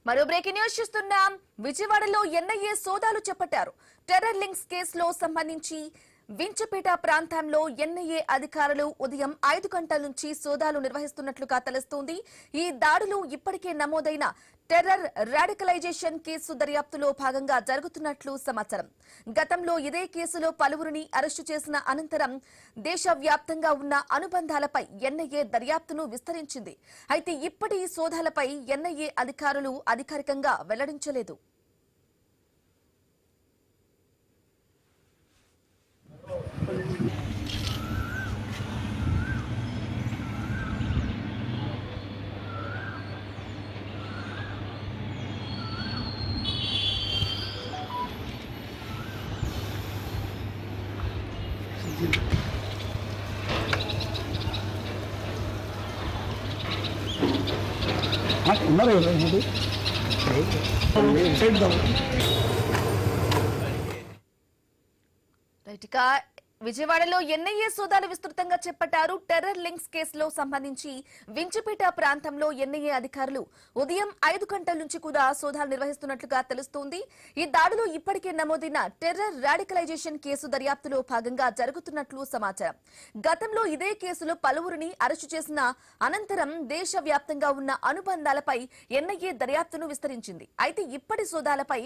మరో breaking news చూస్తున్నాం. విజయవాడలో ఎన్ఐఏ సోదాలు చేపట్టారు. టెర్రర్ లింక్స్ కేసులో సంబంధించి వించపేట ప్రాంతంలో ఎన్ఐఏ అధికారులు ఉదయం 5 గంటల నుంచి సోదాలు నిర్వహిస్తున్నట్లుగా తెలుస్తోంది. ఈ దాడులు ఇప్పటికే నమోదైన టెర్రర్ రాడికలైజేషన్ కేసు దర్యాప్తులో భాగంగా జరుగుతున్నట్లు సమాచారం. గతంలో ఇదే కేసులో పలువురిని అరెస్టు చేసిన అనంతరం దేశవ్యాప్తంగా ఉన్న అనుబంధాలపై ఎన్ఐఏ దర్యాప్తును విస్తరించింది. అయితే ఇప్పటి సోదాలపై ఎన్ఐఏ అధికారులు అధికారికంగా వెల్లడించలేదు. ఉన్నారు విజయవాడలో ఎన్ఐఏ సోదాలు విస్తృతంగా చేపట్టారు. టెర్రర్ లింక్స్ కేసులో సంబంధించి వించపేట ప్రాంతంలో ఎన్ఐఏ అధికారులు ఉదయం 5 గంటల నుంచి కూడా సోదాలు నిర్వహిస్తున్నట్లుగా తెలుస్తోంది. ఈ దాడిలో ఇప్పటికే నమోదైన టెర్రర్ రాడికలైజేషన్ కేసు దర్యాప్తులో భాగంగా జరుగుతున్నట్లు సమాచారం. గతంలో ఇదే కేసులో పలువురిని అరెస్టు చేసిన అనంతరం దేశవ్యాప్తంగా ఉన్న అనుబంధాలపై ఎన్ఐఏ దర్యాప్తును విస్తరించింది. అయితే ఇప్పటి సోదాలపై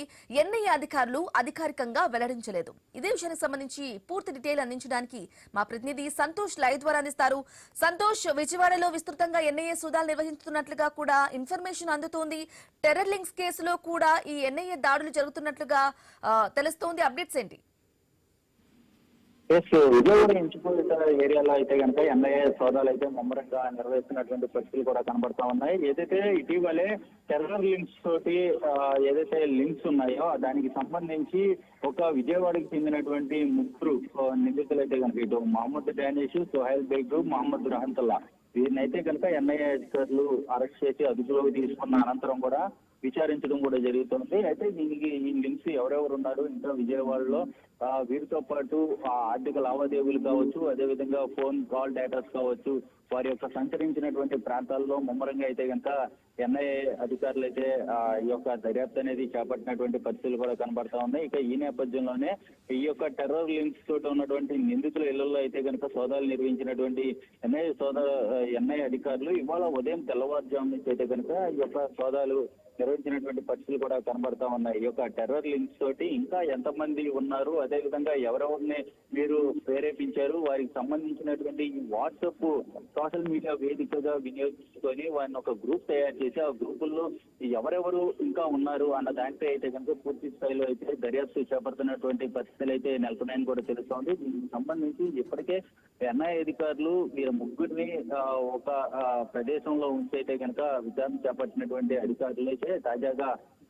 ఎన్ఐఏ అధికారులు అధికారికంగా వెల్లడించలేదు. ఇదే విషయానికి సంబంధించి పూర్తి డీటెయిల్ అందించడానికి మా ప్రతినిధి సంతోష్ లైవ్ ద్వారా అందిస్తారు. సంతోష్, విజయవాడలో విస్తృతంగా ఎన్ఐఏ సోదాలు నిర్వహిస్తున్నట్లుగా కూడా ఇన్ఫర్మేషన్ అందుతోంది. టెర్రర్ లింక్స్ కేసులో కూడా ఈ ఎన్ఐఏ దాడులు జరుగుతున్నట్లుగా తెలుస్తోంది. అప్డేట్స్ ఏంటి? విజయవాడ ఎంచుకోట ఏరియాలో అయితే కనుక ఎన్ఐఏ సోదాలు అయితే ముమ్మరంగా నిర్వహిస్తున్నటువంటి పరిస్థితులు కూడా కనబడతా ఉన్నాయి. ఏదైతే ఇటీవలే టెర్రర్ లింక్స్ తోటి ఏదైతే లింక్స్ ఉన్నాయో దానికి సంబంధించి ఒక విజయవాడకి చెందినటువంటి 3 నిందితులు అయితే కనుక ఇటు మహమ్మద్ డానిష్, సోహైల్ బేగ్, మహమ్మద్ రహంతుల్లా వీరినైతే కనుక ఎన్ఐఏ అధికారులు అరెస్ట్ చేసి అదుపులోకి తీసుకున్న అనంతరం కూడా విచారించడం కూడా జరుగుతుంది. అయితే దీనికి ఈ లింక్స్ ఎవరెవరు ఉన్నారు, ఇంకా విజయవాడలో వీరితో పాటు ఆర్థిక లావాదేవీలు కావచ్చు, అదేవిధంగా ఫోన్ కాల్ డేటాస్ కావచ్చు, వారి యొక్క సంచరించినటువంటి ప్రాంతాల్లో ముమ్మరంగా అయితే కనుక ఎన్ఐఏ అధికారులు అయితే ఈ యొక్క దర్యాప్తు అనేది చేపట్టినటువంటి పరిస్థితులు కూడా కనబడతా ఉన్నాయి. ఇక ఈ నేపథ్యంలోనే ఈ యొక్క టెర్రర్ లింక్స్ తోటి ఉన్నటువంటి నిందితుల ఇళ్లలో అయితే కనుక సోదాలు నిర్వహించినటువంటి ఎన్ఐఏ అధికారులు ఇవాళ ఉదయం తెల్లవారుజాము నుంచి అయితే కనుక ఈ యొక్క సోదాలు నిర్వహించినటువంటి పరిస్థితులు కూడా కనబడతా ఉన్నాయి. ఈ యొక్క టెర్రర్ లింక్స్ తోటి ఇంకా ఎంతమంది ఉన్నారు, అదేవిధంగా ఎవరెవరిని మీరు ప్రేరేపించారు, వారికి సంబంధించినటువంటి ఈ వాట్సాప్ సోషల్ మీడియా వేదికగా వినియోగించుకొని వారిని ఒక గ్రూప్ తయారు చేసి ఆ గ్రూపుల్లో ఎవరెవరు ఇంకా ఉన్నారు అన్న దానిపై అయితే కనుక పూర్తి స్థాయిలో అయితే దర్యాప్తు చేపడుతున్నటువంటి పరిస్థితులు అయితే నెలకొన్నాయని కూడా తెలుస్తోంది. దీనికి సంబంధించి ఇప్పటికే ఎన్ఐఏ అధికారులు వీరి ముగ్గురిని ఒక ప్రదేశంలో ఉంచి అయితే కనుక విచారణ చేపట్టినటువంటి అధికారులు అయితే తాజాగా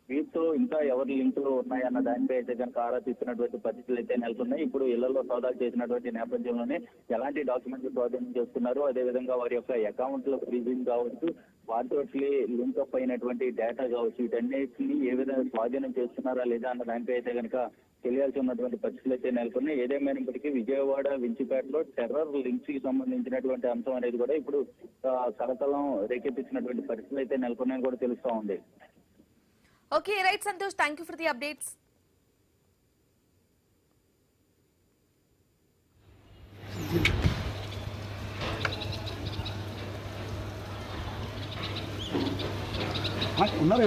వీరితో ఇంకా ఎవరి లింకులు ఉన్నాయన్న దానిపై అయితే కనుక ఆరా తీస్తున్నటువంటి పరిస్థితులు అయితే నెలకొన్నాయి. ఇప్పుడు ఇళ్లలో సోదాలు చేసినటువంటి నేపథ్యంలోనే ఎలాంటి డాక్యుమెంట్లు స్వాధీనం చేస్తున్నారు, అదేవిధంగా వారి యొక్క అకౌంట్లో ఫ్రీజింగ్ కావచ్చు, వారితో లింక్ అప్ అయినటువంటి డేటా కావచ్చు, వీటన్నిటిని ఏ విధంగా స్వాధీనం చేస్తున్నారా లేదా అన్న దానిపై అయితే కనుక తెలియాల్సి ఉన్నటువంటి పరిస్థితులు అయితే నెలకొన్నాయి. ఏదేమైనప్పటికీ విజయవాడ వించిపేటలో టెర్రర్ లింక్స్ కి సంబంధించినటువంటి అంశం అనేది కూడా ఇప్పుడు కలకలం రేకెత్తించినటువంటి పరిస్థితులు అయితే నెలకొన్నాయని కూడా తెలుస్తా ఉంది. Okay, right Santosh, thank you for the updates. ఉన్నారు